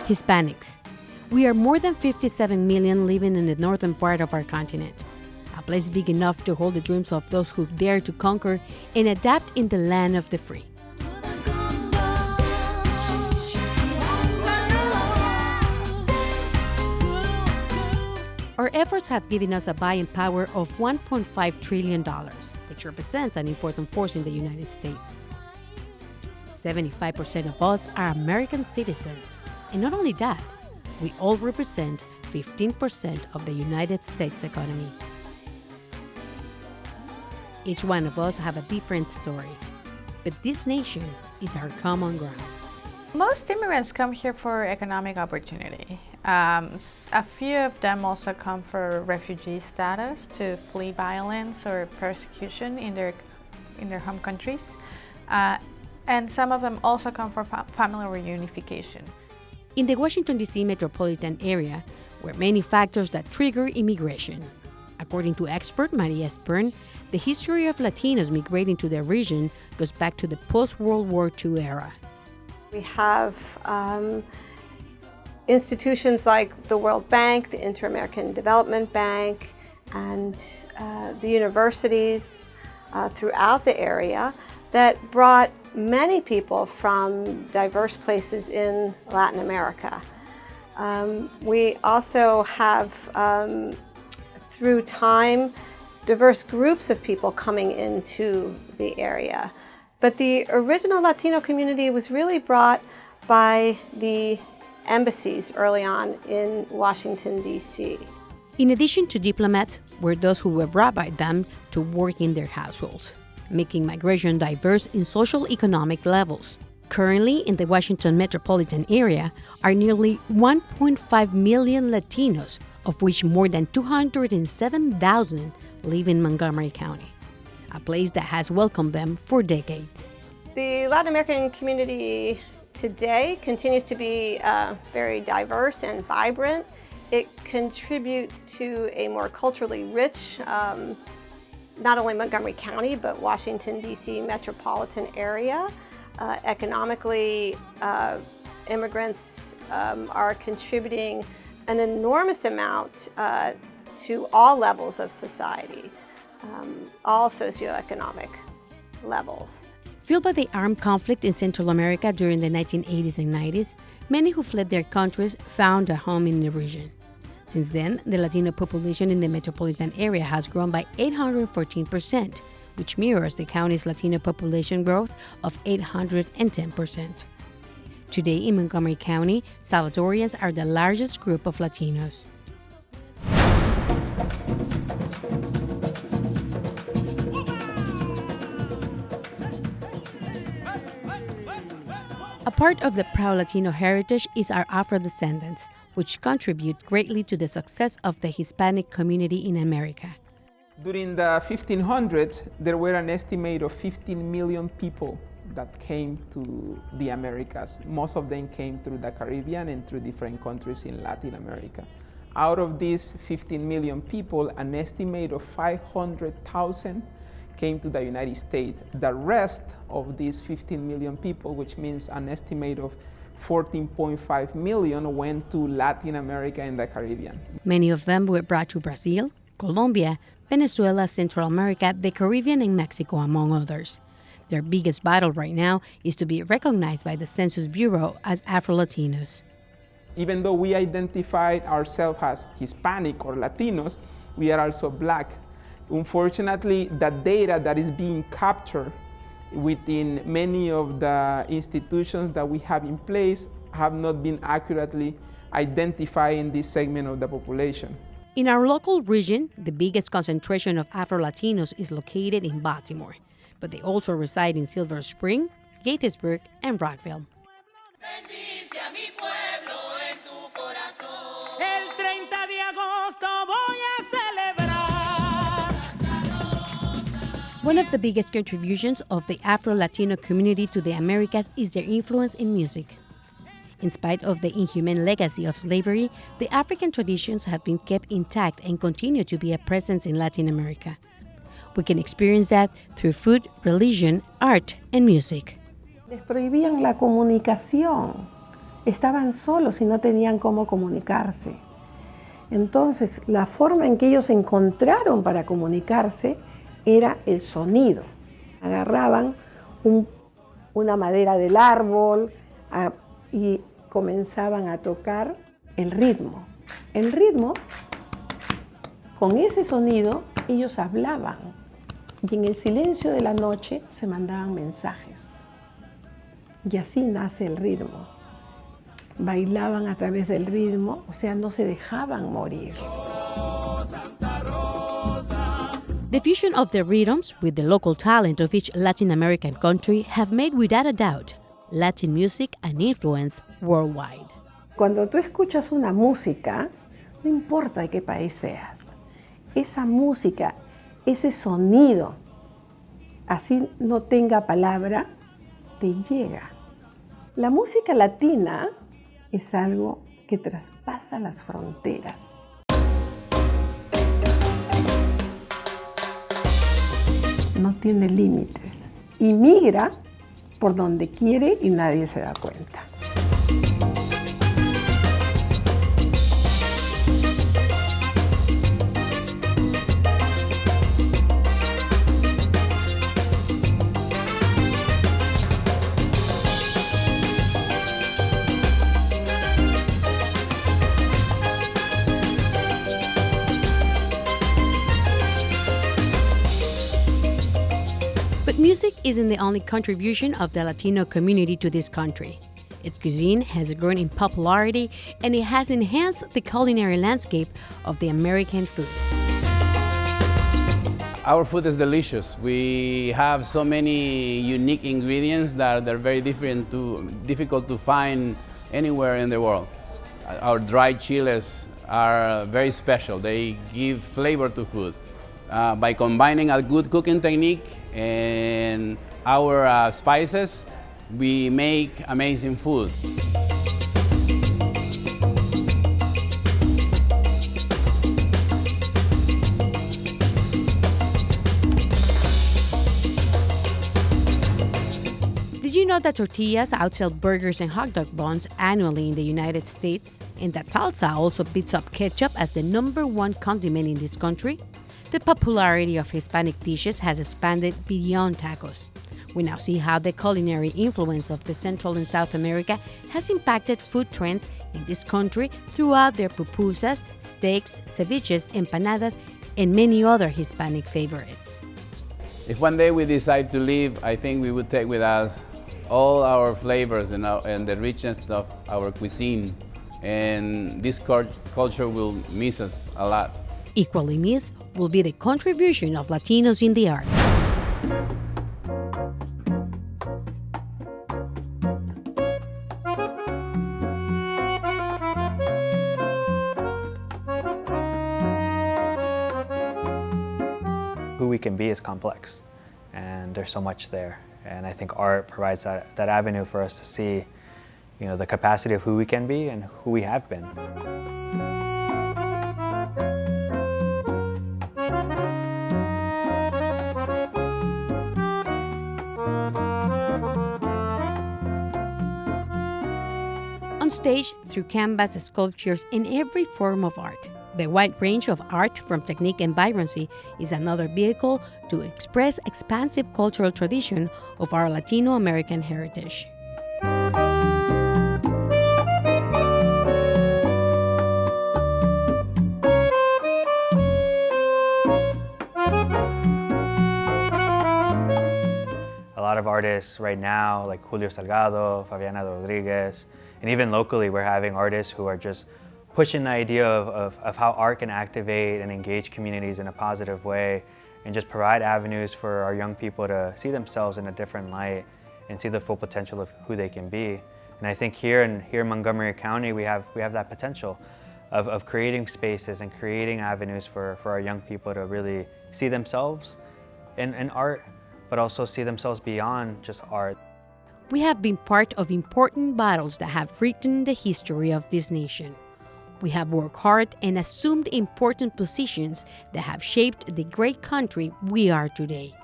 Hispanics. We are more than 57 million living in the northern part of our continent, a place big enough to hold the dreams of those who dare to conquer and adapt in the land of the free. Our efforts have given us a buying power of $1.5 trillion, which represents an important force in the United States. 75% of us are American citizens, and not only that, we all represent 15% of the United States economy. Each one of us have a different story, but this nation is our common ground. Most immigrants come here for economic opportunity. A few of them also come for refugee status to flee violence or persecution in their home countries. And some of them also come for family reunification. In the Washington, D.C. metropolitan area, were many factors that trigger immigration. According to expert Maria Spern, the history of Latinos migrating to the region goes back to the post-World War II era. We have institutions like the World Bank, the Inter-American Development Bank, and the universities throughout the area that brought many people from diverse places in Latin America. We also have, through time, diverse groups of people coming into the area. But the original Latino community was really brought by the embassies early on in Washington, D.C. In addition to diplomats, were those who were brought by them to work in their households, making migration diverse in social-economic levels. Currently, in the Washington metropolitan area are nearly 1.5 million Latinos, of which more than 207,000 live in Montgomery County, a place that has welcomed them for decades. The Latin American community today continues to be very diverse and vibrant. It contributes to a more culturally rich, not only Montgomery County, but Washington, D.C. metropolitan area. Economically, immigrants are contributing an enormous amount to all levels of society, all socioeconomic levels. Fueled by the armed conflict in Central America during the 1980s and 90s, many who fled their countries found a home in the region. Since then, the Latino population in the metropolitan area has grown by 814%, which mirrors the county's Latino population growth of 810%. Today in Montgomery County, Salvadorians are the largest group of Latinos. A part of the proud Latino heritage is our Afro-descendants, which contribute greatly to the success of the Hispanic community in America. During the 1500s, there were an estimate of 15 million people that came to the Americas. Most of them came through the Caribbean and through different countries in Latin America. Out of these 15 million people, an estimate of 500,000 came to the United States. The rest of these 15 million people, which means an estimate of 14.5 million, went to Latin America and the Caribbean. Many of them were brought to Brazil, Colombia, Venezuela, Central America, the Caribbean, and Mexico, among others. Their biggest battle right now is to be recognized by the Census Bureau as Afro-Latinos. Even though we identify ourselves as Hispanic or Latinos, we are also Black. Unfortunately, the data that is being captured within many of the institutions that we have in place have not been accurately identifying this segment of the population. In our local region, the biggest concentration of Afro-Latinos is located in Baltimore, but they also reside in Silver Spring, Gettysburg, and Rockville. One of the biggest contributions of the Afro-Latino community to the Americas is their influence in music. In spite of the inhumane legacy of slavery, the African traditions have been kept intact and continue to be a presence in Latin America. We can experience that through food, religion, art, and music. Les prohibían la comunicación. estaban solos y no tenían cómo comunicarse. Entonces, la forma en que ellos encontraron para comunicarse era el sonido. Agarraban una madera del árbol y comenzaban a tocar el ritmo. El ritmo, con ese sonido, ellos hablaban y en el silencio de la noche se mandaban mensajes. Y así nace el ritmo. Bailaban a través del ritmo, o sea, no se dejaban morir. The fusion of the rhythms with the local talent of each Latin American country have made, without a doubt, Latin music an influence worldwide. Cuando tú escuchas una música, no importa de qué país seas, esa música, ese sonido, así no tenga palabra, te llega. La música latina es algo que traspasa las fronteras. No tiene límites y migra por donde quiere y nadie se da cuenta. But music isn't the only contribution of the Latino community to this country. Its cuisine has grown in popularity and it has enhanced the culinary landscape of the American food. Our food is delicious. We have so many unique ingredients that they're very difficult to find anywhere in the world. Our dried chiles are very special. They give flavor to food. By combining a good cooking technique and our spices, we make amazing food. Did you know that tortillas outsell burgers and hot dog buns annually in the United States? And that salsa also beats up ketchup as the #1 condiment in this country? The popularity of Hispanic dishes has expanded beyond tacos. We now see how the culinary influence of the Central and South America has impacted food trends in this country throughout their pupusas, steaks, ceviches, empanadas, and many other Hispanic favorites. If one day we decide to leave, I think we would take with us all our flavors and the richness of our cuisine. And this culture will miss us a lot. Equally missed will be the contribution of Latinos in the arts. Who we can be is complex, and there's so much there. And I think art provides that avenue for us to see, the capacity of who we can be and who we have been. On stage, through canvas, sculptures, and every form of art, the wide range of art from technique and vibrancy is another vehicle to express expansive cultural tradition of our Latino American heritage. A lot of artists right now, like Julio Salgado, Fabiana Rodriguez, and even locally, we're having artists who are just pushing the idea of how art can activate and engage communities in a positive way and just provide avenues for our young people to see themselves in a different light and see the full potential of who they can be. And I think here in Montgomery County, we have that potential of creating spaces and creating avenues for our young people to really see themselves in art, but also see themselves beyond just art. We have been part of important battles that have written the history of this nation. We have worked hard and assumed important positions that have shaped the great country we are today.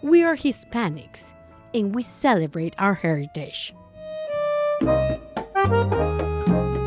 We are Hispanics, and we celebrate our heritage. you.